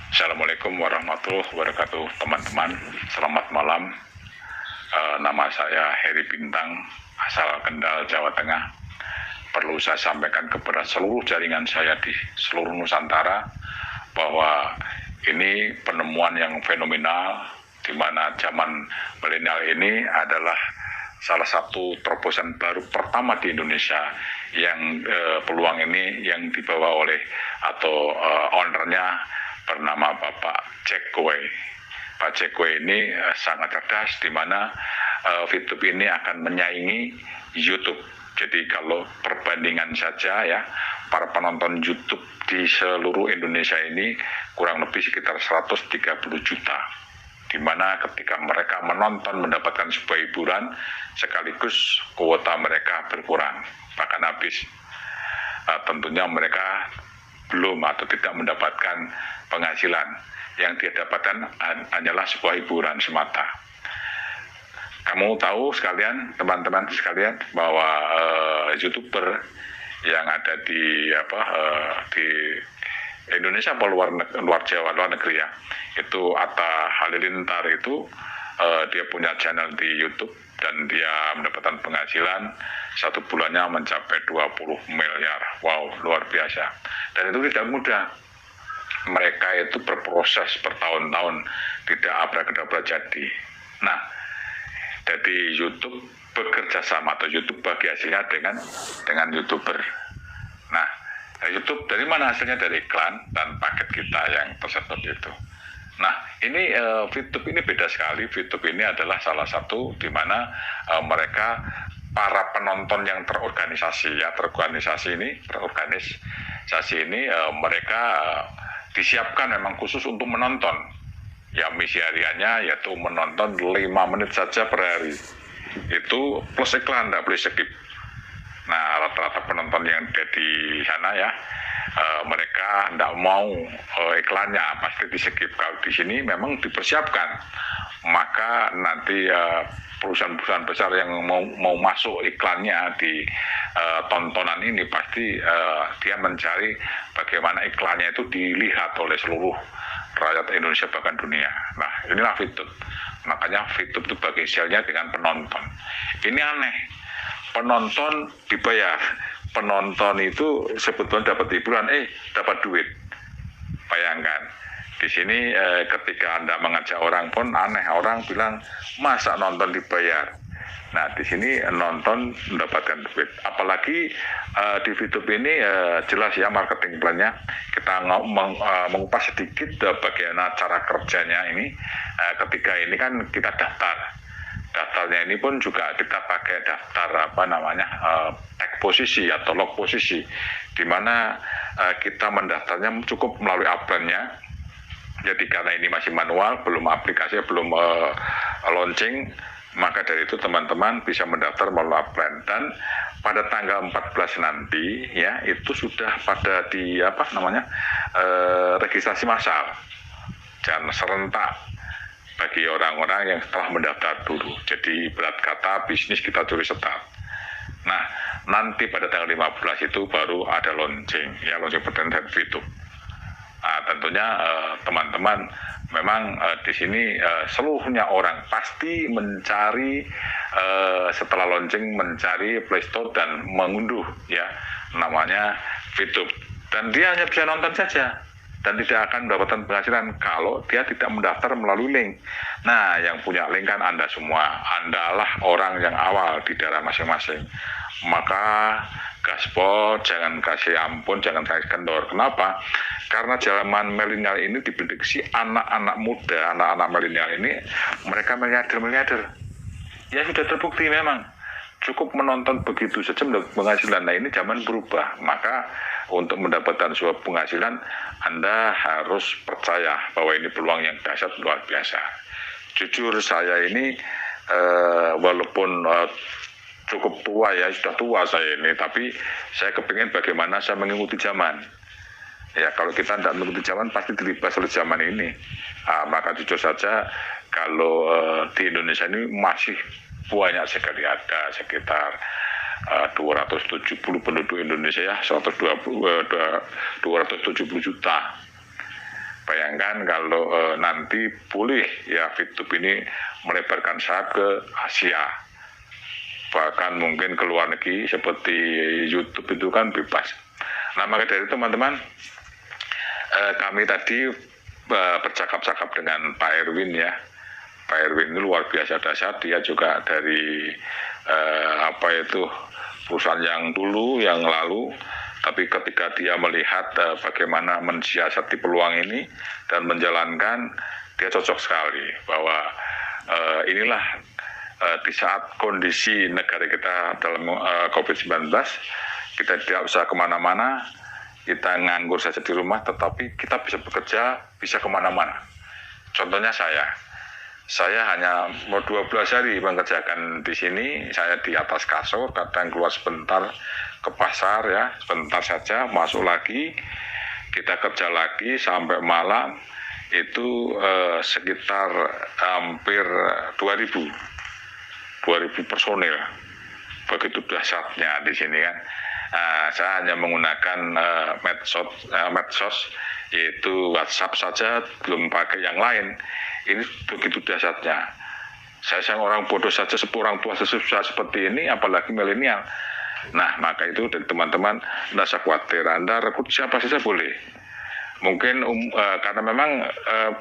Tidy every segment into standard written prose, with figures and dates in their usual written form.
Assalamualaikum warahmatullahi wabarakatuh, teman-teman. Selamat malam. Nama saya Heri Bintang, asal Kendal, Jawa Tengah. Perlu saya sampaikan kepada seluruh jaringan saya di seluruh Nusantara bahwa ini penemuan yang fenomenal, di mana zaman milenial ini adalah salah satu terobosan baru pertama di Indonesia yang peluang ini yang dibawa oleh atau ownernya bernama Bapak Jack Koey. Pak Jack Koey ini sangat cerdas, di mana VTube ini akan menyaingi YouTube. Jadi kalau perbandingan saja ya, para penonton YouTube di seluruh Indonesia ini kurang lebih sekitar 130 juta. Di mana ketika mereka menonton mendapatkan sebuah hiburan, sekaligus kuota mereka berkurang, bahkan habis. Tentunya mereka belum atau tidak mendapatkan penghasilan. Yang dia dapatkan hanyalah sebuah hiburan semata. Kamu tahu sekalian, teman-teman sekalian, bahwa YouTuber yang ada di di Indonesia atau luar Jawa, luar negeri ya, itu Atta Halilintar itu dia punya channel di YouTube dan dia mendapatkan penghasilan satu bulannya mencapai 20 miliar. Wow, luar biasa. Dan itu tidak mudah. Mereka itu berproses bertahun-tahun, tidak abrakadabra jadi. Nah, jadi YouTube bekerja sama atau YouTube bagi hasilnya dengan YouTuber. Nah, YouTube dari mana hasilnya? Dari iklan dan paket kita yang tersetor itu. Nah, ini VTube ini beda sekali. VTube ini adalah salah satu di mana mereka para penonton yang terorganisasi ya, terorganisasi ini mereka disiapkan memang khusus untuk menonton. Ya, misi hariannya yaitu menonton 5 menit saja per hari. Itu plus iklan, tidak boleh skip. Nah, rata-rata penonton yang ada di sana ya, mereka tidak mau iklannya, pasti di skip. Kalau di sini memang dipersiapkan, maka nanti perusahaan-perusahaan besar yang mau masuk iklannya di tontonan ini pasti dia mencari bagaimana iklannya itu dilihat oleh seluruh rakyat Indonesia bahkan dunia. Nah, inilah VTube. Makanya VTube itu bagi hasilnya dengan penonton. Ini aneh, penonton dibayar. Penonton itu sebetulnya dapat hiburan, dapat duit. Bayangkan, di sini ketika Anda mengajak orang pun aneh, orang bilang masa nonton dibayar. Nah, di sini nonton mendapatkan duit. Apalagi di VTube ini jelas ya marketing plan-nya. Kita mengupas sedikit bagaimana cara kerjanya ini. Ketika ini kan kita daftarnya ini pun juga kita pakai daftar tag posisi atau log posisi, di mana kita mendaftarnya cukup melalui upline-nya. Jadi karena ini masih manual, belum aplikasi, belum launching, maka dari itu teman-teman bisa mendaftar melalui upline. Dan pada tanggal 14 nanti ya, itu sudah pada di registrasi massal dan serentak bagi orang-orang yang telah mendaftar dulu. Jadi berat kata bisnis kita curi start. Nah, nanti pada tanggal 15 itu baru ada launching pertandingan VTube. Nah, tentunya teman-teman memang di sini seluruhnya orang pasti mencari setelah launching mencari Play Store dan mengunduh ya namanya VTube, dan dia hanya bisa nonton saja dan tidak akan mendapatkan penghasilan kalau dia tidak mendaftar melalui link. Nah, yang punya link kan Anda semua. Andalah orang yang awal di daerah masing-masing. Maka gaspol, jangan kasih ampun, jangan kasih kendor. Kenapa? Karena zaman milenial ini diprediksi anak-anak muda, anak-anak milenial ini mereka miliarder. Ya sudah terbukti memang. Cukup menonton begitu saja mendapat penghasilan. Nah, ini zaman berubah. Maka untuk mendapatkan sebuah penghasilan, Anda harus percaya bahwa ini peluang yang dahsyat luar biasa. Jujur saya ini walaupun cukup tua ya, sudah tua saya ini, tapi saya kepingin bagaimana saya mengikuti zaman. Ya, kalau kita tidak mengikuti zaman pasti dilibas oleh zaman ini. Maka jujur saja kalau di Indonesia ini masih banyak sekali, ada sekitar 270 penduduk Indonesia ya, 270 juta. Bayangkan kalau nanti boleh ya VTube ini melebarkan sayap ke Asia, bahkan mungkin ke luar negeri seperti YouTube itu kan bebas. Nah maka dari teman-teman, kami tadi bercakap-cakap dengan Pak Erwin ya. Pak Erwin ini luar biasa dahsyat, dia juga dari perusahaan yang dulu, yang lalu. Tapi ketika dia melihat bagaimana mensiasati peluang ini dan menjalankan, dia cocok sekali bahwa inilah di saat kondisi negara kita dalam COVID-19, kita tidak usah kemana-mana, kita nganggur saja di rumah, tetapi kita bisa bekerja, bisa kemana-mana. Contohnya saya hanya mau 12 hari mengerjakan di sini, saya di atas kasur, kadang keluar sebentar ke pasar ya, sebentar saja, masuk lagi, kita kerja lagi sampai malam, itu sekitar hampir 2.000 personil, begitu dahsyatnya di sini kan. Saya hanya menggunakan medsos, yaitu WhatsApp saja, belum pakai yang lain. Ini begitu dahsyatnya. Saya orang bodoh saja, orang tua susah seperti ini, apalagi milenial. Nah, maka itu dari teman-teman, tidak usah khawatir, Anda rekrut siapa saja boleh. Mungkin karena memang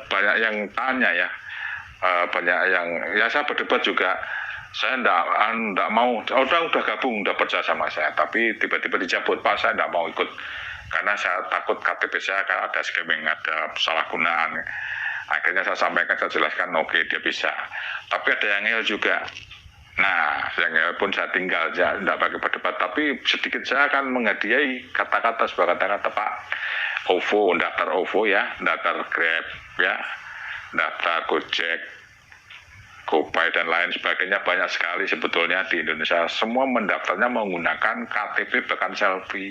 banyak yang tanya ya, banyak yang, ya saya berdebat juga, saya enggak mau, udah gabung, udah percaya sama saya, tapi tiba-tiba dicabut, Pak, saya enggak mau ikut, karena saya takut KTP saya akan ada scamming, ada penyalahgunaan. Akhirnya saya sampaikan, saya jelaskan, oke, dia bisa. Tapi ada yang ngel juga. Nah, yang ngel pun saya tinggal, saya tidak pakai berdebat, tapi sedikit saya akan menghadiahi kata-kata, sebuah kata-kata, Pak, OVO, daftar OVO ya, daftar Grab ya, daftar Gojek, GoPay dan lain sebagainya, banyak sekali sebetulnya di Indonesia. Semua mendaftarnya menggunakan KTP bahkan selfie.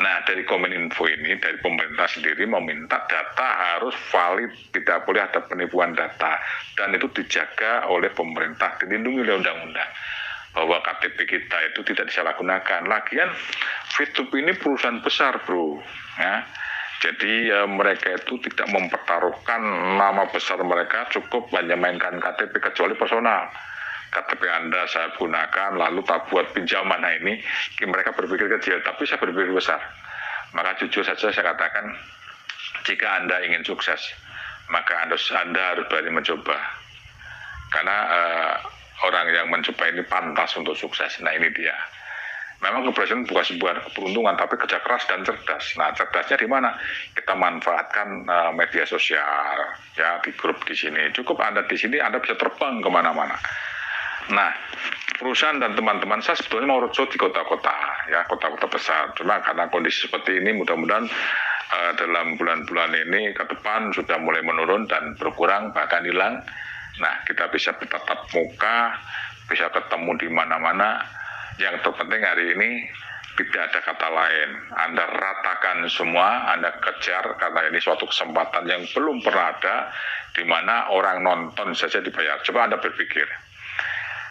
Nah, dari Kominfo ini, dari pemerintah sendiri meminta data harus valid, tidak boleh ada penipuan data, dan itu dijaga oleh pemerintah, dilindungi oleh undang-undang, bahwa KTP kita itu tidak disalahgunakan. Lagian VTube ini perusahaan besar, bro ya. Jadi mereka itu tidak mempertaruhkan nama besar mereka, cukup hanya mainkan KTP, kecuali personal. KTP Anda saya gunakan, lalu tak buat pinjaman. Nah ini mereka berpikir kecil, tapi saya berpikir besar. Maka jujur saja saya katakan, jika Anda ingin sukses, maka Anda harus berani mencoba. Karena orang yang mencoba ini pantas untuk sukses. Nah ini dia. Memang keberhasilan bukan sebuah keberuntungan, tapi kerja keras dan cerdas. Nah, cerdasnya di mana? Kita manfaatkan media sosial, ya di grup di sini. Cukup Anda di sini, Anda bisa terbang kemana-mana. Nah, perusahaan dan teman-teman saya sebetulnya mau roadshow di kota-kota, ya kota-kota besar. Cuma karena kondisi seperti ini, mudah-mudahan dalam bulan-bulan ini ke depan sudah mulai menurun dan berkurang, bahkan hilang. Nah, kita bisa bertatap muka, bisa ketemu di mana-mana. Yang terpenting hari ini tidak ada kata lain. Anda ratakan semua, Anda kejar, karena ini suatu kesempatan yang belum pernah ada, di mana orang nonton saja dibayar. Coba Anda berpikir,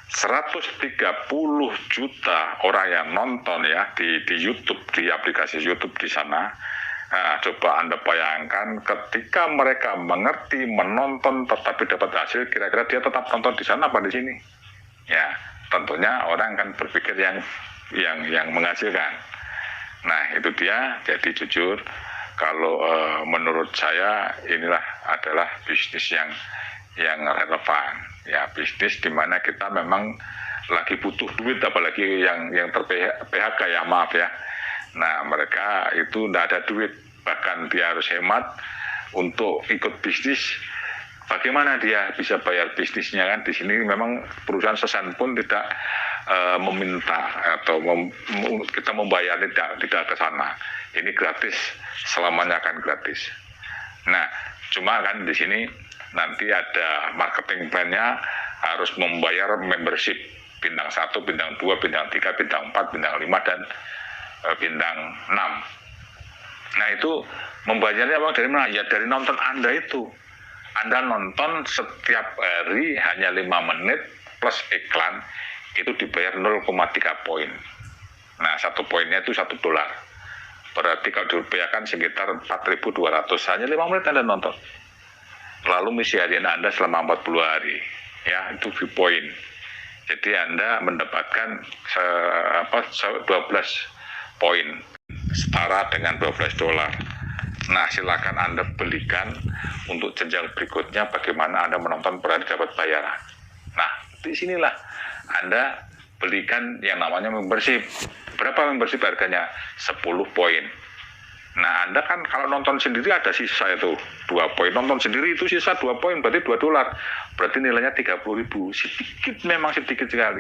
130 juta orang yang nonton ya di YouTube, di aplikasi YouTube di sana. Nah, coba Anda bayangkan ketika mereka mengerti, menonton, tetapi dapat hasil, kira-kira dia tetap nonton di sana apa di sini? Ya, tentunya orang kan berpikir yang menghasilkan. Nah, itu dia. Jadi jujur, kalau menurut saya inilah adalah bisnis yang relevan. Ya, bisnis di mana kita memang lagi butuh duit, apalagi yang PHK ya, maaf ya. Nah, mereka itu tidak ada duit, bahkan dia harus hemat untuk ikut bisnis. Bagaimana dia bisa bayar bisnisnya kan? Di sini memang perusahaan sesan pun tidak meminta atau kita membayar, tidak ke sana. Ini gratis, selamanya akan gratis. Nah, cuma kan di sini nanti ada marketing plan-nya, harus membayar membership bintang 1, bintang 2, bintang 3, bintang 4, bintang 5, dan bintang 6. Nah itu membayarnya uang dari mana? Ya dari nonton Anda itu. Anda nonton setiap hari hanya 5 menit plus iklan, itu dibayar 0,3 poin. Nah 1 poinnya itu $1. Berarti kalau dirupiahkan sekitar 4.200, hanya 5 menit Anda nonton. Lalu misi harian Anda selama 40 hari. Ya, itu viewpoint. Jadi Anda mendapatkan 12 poin, setara dengan $12. Nah, silakan Anda belikan untuk jenjang berikutnya bagaimana Anda menonton per hari dapat bayaran. Nah, di sinilah Anda belikan yang namanya membership. Berapa membership harganya? 10 poin. Nah, Anda kan kalau nonton sendiri ada sisa itu 2 poin. Nonton sendiri itu sisa 2 poin, berarti $2. Berarti nilainya 30.000. Sedikit, memang sedikit sekali.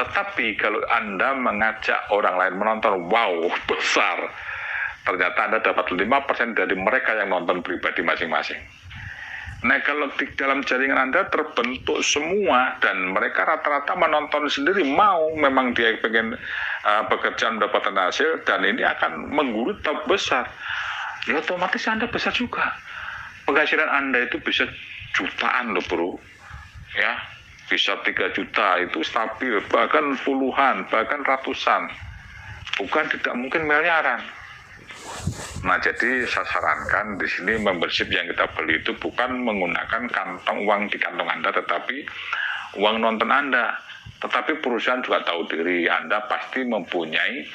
Tetapi kalau Anda mengajak orang lain menonton, wow, besar. Ternyata Anda dapat 5% dari mereka yang nonton pribadi masing-masing. Nah, kalau di dalam jaringan Anda terbentuk semua dan mereka rata-rata menonton sendiri, mau memang dia pengen pekerjaan mendapatkan hasil dan ini akan menggurut besar, ya otomatis Anda besar juga. Penghasilan Anda itu bisa jutaan loh bro, ya bisa 3 juta itu stabil, bahkan puluhan, bahkan ratusan, bukan tidak mungkin miliaran. Nah, jadi saya sarankan di sini membership yang kita beli itu bukan menggunakan kantong uang di kantong Anda, tetapi uang nonton Anda. Tetapi perusahaan juga tahu diri, Anda pasti mempunyai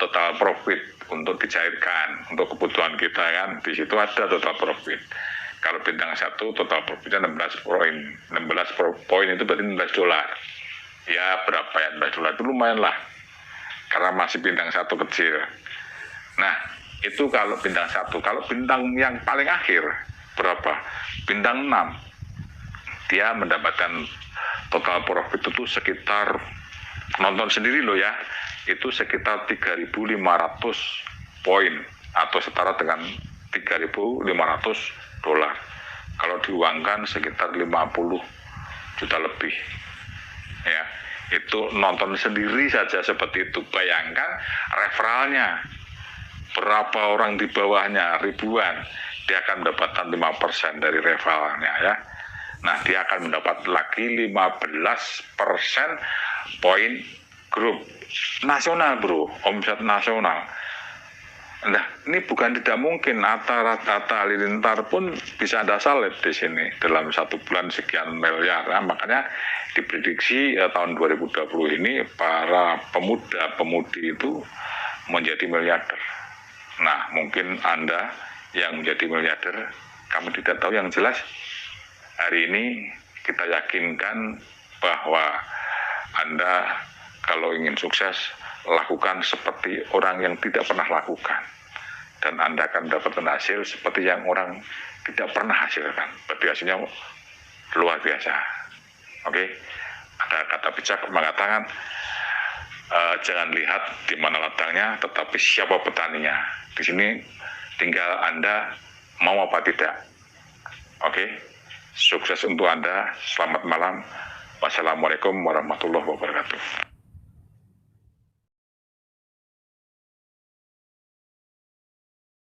total profit untuk dicairkan untuk kebutuhan kita kan. Di situ ada total profit. Kalau bintang 1 total profitnya 16 poin. 16 poin itu berarti $16. Ya berapa ya $16 itu lumayan lah. Karena masih bintang 1 kecil. Nah, itu kalau bintang 1. Kalau bintang yang paling akhir berapa? Bintang 6. Dia mendapatkan total profit itu sekitar, nonton sendiri loh ya, itu sekitar 3.500 poin atau setara dengan $3.500. Kalau diuangkan sekitar 50 juta lebih. Ya, itu nonton sendiri saja seperti itu. Bayangkan referralnya berapa orang di bawahnya, ribuan, dia akan mendapatkan 5% dari referralnya ya. Nah, dia akan mendapat lagi 15% poin grup nasional bro, omset nasional. Nah, ini bukan tidak mungkin, Atta Halilintar pun bisa Anda salib di sini dalam 1 bulan sekian miliar. Nah, makanya diprediksi tahun 2020 ini para pemuda-pemudi itu menjadi miliarder. Nah, mungkin Anda yang menjadi miliarder, kamu tidak tahu. Yang jelas hari ini kita yakinkan bahwa Anda kalau ingin sukses, lakukan seperti orang yang tidak pernah lakukan. Dan Anda akan mendapatkan hasil seperti yang orang tidak pernah hasilkan. Berarti hasilnya luar biasa. Oke? Ada kata bijak mengatakan, jangan lihat di mana ladangnya, tetapi siapa petaninya. Di sini tinggal Anda mau apa tidak. Oke? Sukses untuk Anda. Selamat malam. Wassalamualaikum warahmatullahi wabarakatuh.